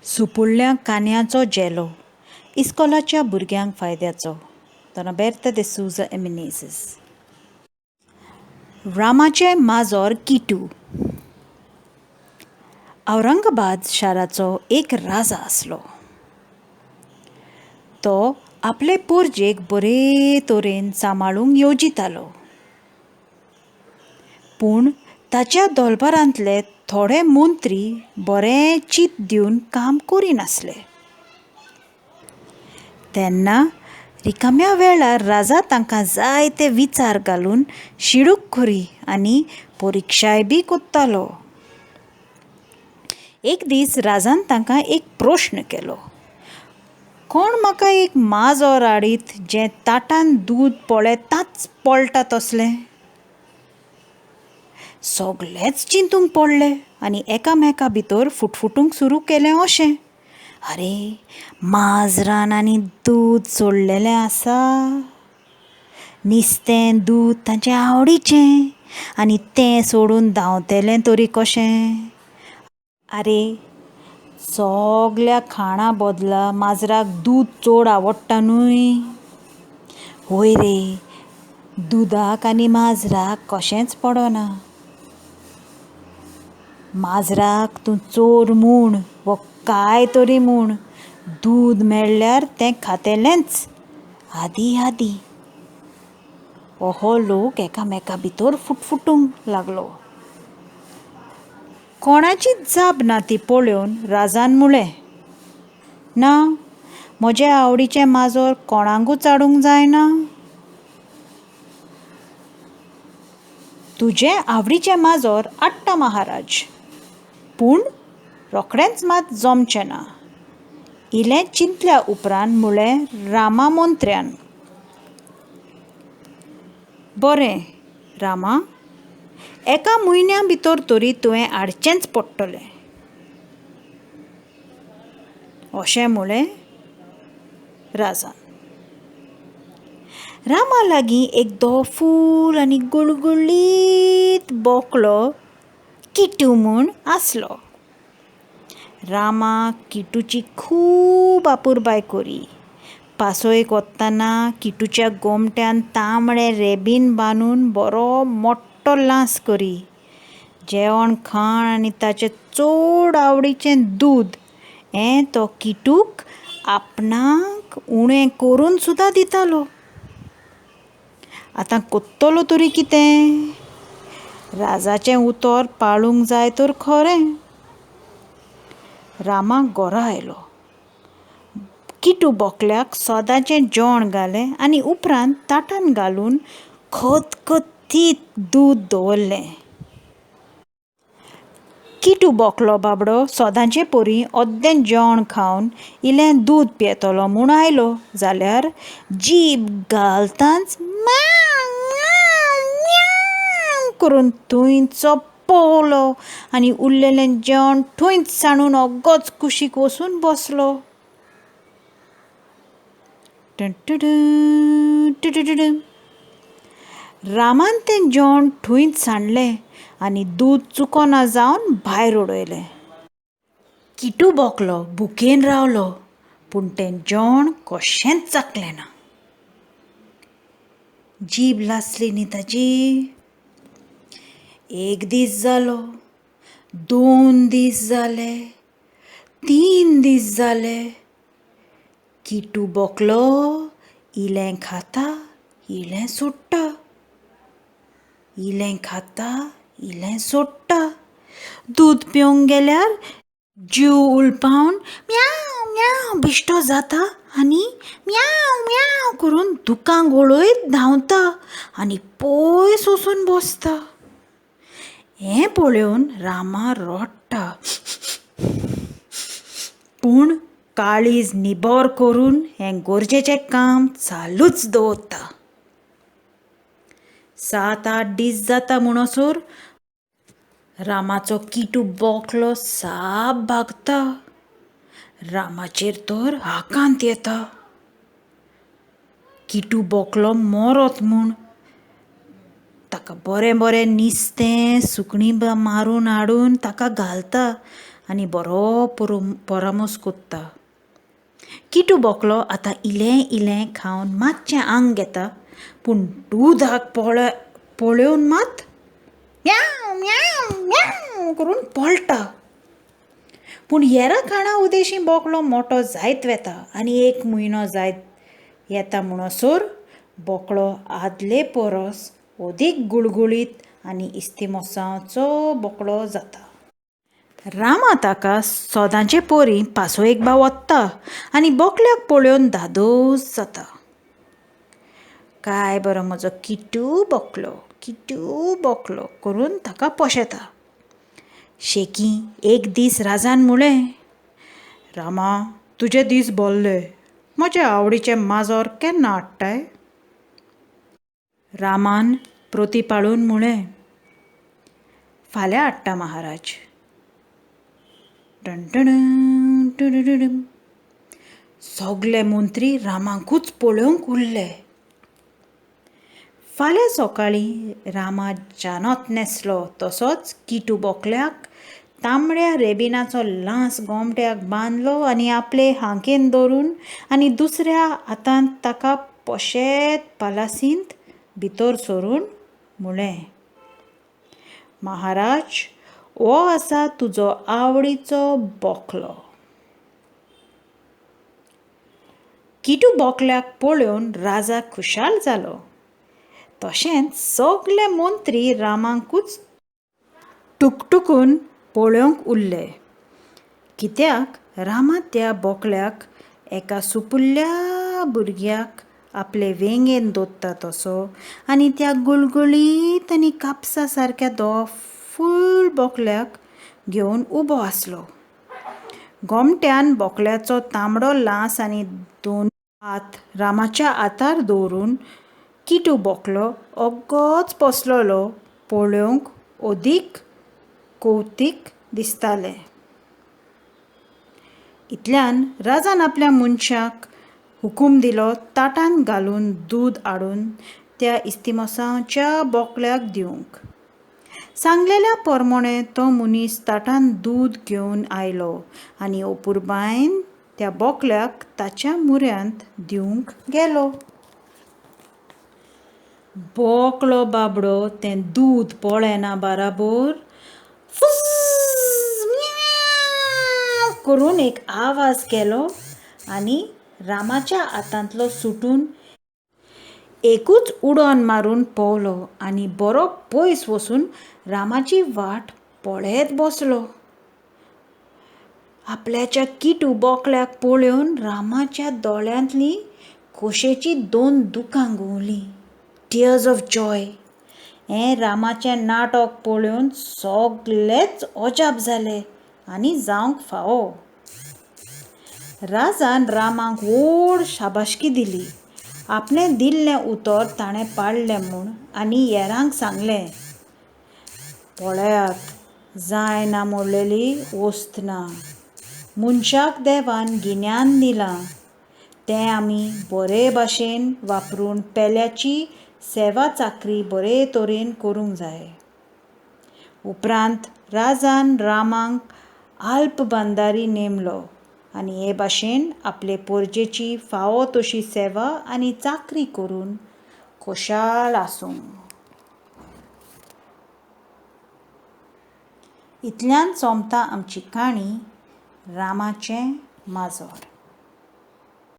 सुपुल्ल्या कान्याचो जेलो इस्कोलाच्या भुरग्यांक फायद्याचो. Roberta de Souza Emenezes. रामाचे माजोर Kitu. Aurangabad शाराचो एक राजा आसलो. तो आपले पोरजेक बरे तरेन सांबाळूंक येवजितालो. पूण ताच्या दोलबारांतले थोडे मंत्री बरें चीत दिवन काम करिनासले. तेन्ना रिकाम्या वेळार राजा तांकां जायते विचार घालून शिडूक करी आनी परिक्षाय बी कोत्तालो. एक दीस राजान तांकां एक प्रश्न केलो. कोण म्हाका एक माजोर हाडीत जें ताटान दूद पळयताच पळटा तसलें? सगळेच चिंतूंक पडले आनी एकामेका भितर फुटफुटूंक सुरू केलें अशें. अरे, माजरान आनी दूद सोडलेलें आसा. नुस्तें दूद तांचें आवडीचें आनी तें सोडून धांवतलें तरी कशें? आरे, सगल्या खाणा बदला माजराक दूद चड आवडटा न्हय. होय रे, दुदाक आनी माजराक कशेंच पडना. माजराक तूं चोर म्हूण वो काय तरी म्हूण दूद मेळ्ळ्यार तें खातेलेंच आदी आदी. हो लोक एकामेका भितर फुटफुटूंक लागलो. कोणाचीच जाप ना ती पळोवन राजान म्हणलें, ना, म्हजें आवडीचें माजोर कोणाकूच हाडूंक जायना. तुजें आवडीचें माजोर हाडटा महाराज, पूण रोखडेंच मात जमचें ना. इलें चिंतल्या उपरांत म्हणलें रामा मंत्र्यान, बरें रामा, एका म्हयन्या भितर तरी तुवें हाडचेंच पडटलें. अशें म्हणलें राजान. रामा लागीं एक दोफूल आनी गुळगुळीत बोकलो किटू म्हूण आसलो. रामा किटूची खूब आपुरबाय करी. पासयेक वतना किटूच्या गोमट्यान तांबडें रेबीन बांदून बरो मोठ्ठो लांस करी. जेवण खाण आनी ताचें चड आवडीचें दूद हें तो किटूक आपणाक उणें करून सुद्दां दितालो. आतां कोत्तलो तरी कितें? राजाचें उतर पाळूंक जाय तर खरें. रामा घरा आयलो. किटू बोकल्याक सोदाचें जेवण घालें आनी उपरांत ताटान घालून खतखतीत दूद दवरलें. किटू बोकलो बाबडो सोदांचे परी अर्दें जेवण खावन इलें दूद पियेतलो म्हूण आयलो जाल्यार जीब घालतांच करून थंयच पळलो आनी उरलेलें जेवण थंयच सांडून ओग्गोच कुशीक वचून बसलो. रामान तें जेवण थंयच सांडलें आनी दूद चुकोना जावन भायर उडयलें. किटू बोकलो भुकेन रावलो, पूण तें जेवण कशेंच चाखलें ना. जीब लासली न्ही ताची. एक दीस जालो, 2 दीस जाले, 3 दीस जाले. किटू बोकलो इलें खाता, इलें सोडटा. इलें खाता, इलें सोडटा. दूद पिवंक गेल्यार जीव उलपावन म्याव म्याव बिश्टो जाता आनी म्याव म्याव करून दुकांक वळयत धांवता आनी पयस वचून बसता. हें पळोवन रामा रडटा. पूण काळीज निबोर करून हें गरजेचें काम चालूच दवरता. 7-8 दीस जाता म्हणसर रामाचो किटू बोकलो साप भागता. रामाचेर तर आकांत येता. किटू बोकलो मरत म्हूण ताका बरें बरें नुस्तें सुकणीं मारून हाडून ताका घालता आनी बरो परामोस कोत्ता. किटू बोकलो आतां इलें इलें खावन मातशें आंग घेता, पूण दुदाक पळोवन मात म्याव म्याव म्याव करून पळटा. पूण हेरां खाणा उदेशी बोकलो मोठो जायत वेता आनी 1 म्हयनो जायत येता म्हणसर बोकळो आदले परस अदीक गुळगुळीत आनी इस्तिमोसांचो बोकळो जाता. रामा ताका सोदांचे पोरी पासोवेक वत्ता आनी बोकल्याक पळोवन धादोस जाता. काय बरो म्हजो किटू बोकलो करून ताका पोशेता. शेकी एक दीस राजान म्हणलें, रामा, तुजे दीस बोल्ले, म्हजे आवडीचें माजोर केन्ना हाडटाय? रामान प्रतिपाळून म्हणलें, फाल्यां हाडटा महाराज. सगळे मंत्री रामाकूच पळोवंक उरले. फाल्यां सकाळीं रामा जानत न्हेसलो तसोच किटू बोकल्याक तांबड्या रेबिनाचो लांस गोमट्याक बांदलो आनी आपले हांकेन धरून आनी दुसऱ्या हातांत ताका पोशेत पालासींत भितर सरून म्हणलें, महाराज, हो आसा तुजो आवडीचो बोकलो. किटू बोकल्याक पळोवन राजा खुशाल जालो. तशेंच सगळे मंत्री रामाकूच टुकटुकून पळोवंक उरले. कित्याक रामा त्या बोकल्याक एका सुपुल्ल्या भुरग्याक आपले वेंगेन दवरता तसो आनी त्या गुळगुळीत आनी कापसा सारक्या दोळा फूल बोकल्याक घेवन उबो आसलो. गोमट्यान बोकल्याचो तांबडो लांस आनी 2 हात रामाच्या हातार दवरून किटू बोकलो ओग्गोच बसलोलो पळोवंक अदीक कौतीक दिसतालें. इतल्यान राजान आपल्या मनशाक हुकूम दिलो ताटान घालून दूद हाडून त्या इस्तिमोसाच्या बोकल्याक दिवंक. सांगलेल्या प्रमाणें तो मनीस ताटान दूद घेवन आयलो आनी अपुरबायेन त्या बोकल्याक ताच्या म्हऱ्यांत दिवंक गेलो. बोकलो बाबडो तें दूद पळयना बाराबर फुस्स म्याव करून एक आवाज केलो आनी रामाच्या हातांतलो सुटून एकूच उडोन मारून पळलो आनी बरो पयस वचून रामाची वाट पळयत बसलो. आपल्याच्या किटू बोकल्याक पळोवन रामाच्या दोळ्यांतलीं खोशेची 2 दुकां घुंवलीं, टियर्स ऑफ जॉय. हें रामाचें नाटक पळोवन सगळेच अजाप जाले आनी जावंक फावो. राजान रामाक व्हड शाबासकी दिली. आपणें दिल्लें उतर ताणें पाळलें म्हूण आनी हेरांक सांगलें, पळयात, जायना म्हणलेली वस्त ना. मनशाक देवान गिन्यान दिलां, तें आमी बरे भाशेन वापरून पेल्याची सेवा चाकरी बरे तरेन करूंक जाय. उपरांत राजान रामाक आल्पबांदारी नेमलो आनी हे भाशेन आपले परजेची फावो तशी सेवा आनी चाकरी करून खोशाल आसूं. इतल्यान सोंपता आमची काणी रामाचें माजोर.